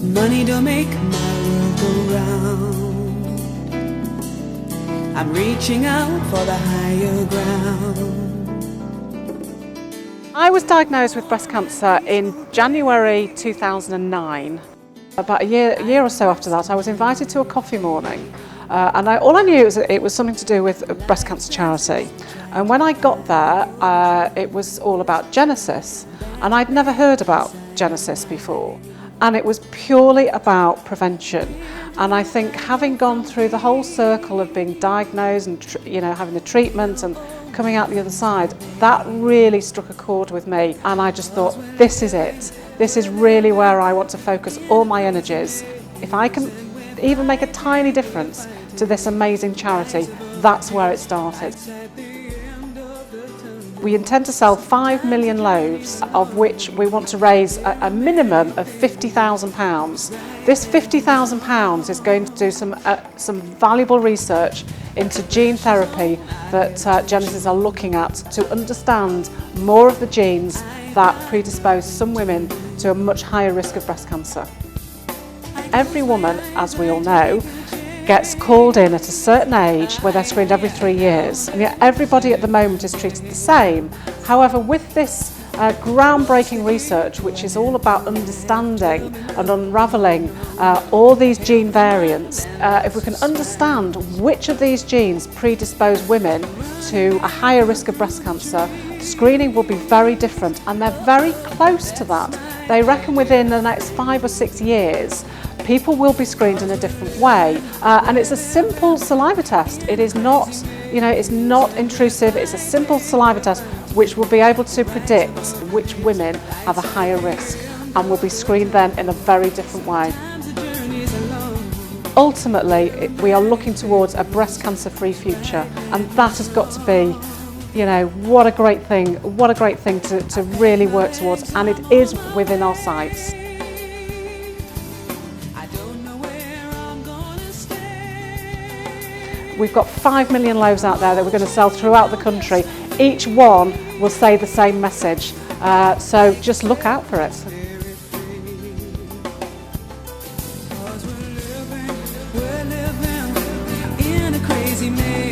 Money don't make my world go round. I'm reaching out for the higher ground. I was diagnosed with breast cancer in January 2009. About a year or so after that, I was invited to a coffee morning, and all I knew was that it was something to do with a breast cancer charity. And when I got there, it was all about Genesis, and I'd never heard about Genesis before. And it was purely about prevention. And I think having gone through the whole circle of being diagnosed and having the treatment and coming out the other side, that really struck a chord with me. And I just thought, this is it. This is really where I want to focus all my energies. If I can even make a tiny difference to this amazing charity, that's where it started. We intend to sell 5 million loaves, of which we want to raise a minimum of £50,000. This £50,000 is going to do some valuable research into gene therapy that Genesis are looking at to understand more of the genes that predispose some women to a much higher risk of breast cancer. Every woman, as we all know, gets called in at a certain age where they're screened every 3 years, and yet everybody at the moment is treated the same. However, with this groundbreaking research, which is all about understanding and unravelling all these gene variants, if we can understand which of these genes predispose women to a higher risk of breast cancer, screening will be very different, and they're very close to that. They reckon within the next 5 or 6 years, people will be screened in a different way, and it's a simple saliva test. It is not, it's not intrusive. It's a simple saliva test which will be able to predict which women have a higher risk, and will be screened then in a very different way. Ultimately, we are looking towards a breast cancer-free future, and that has got to be, what a great thing to really work towards, and it is within our sights. We've got 5 million loaves out there that we're going to sell throughout the country. Each one will say the same message, so just look out for it. We're living in a crazy maze.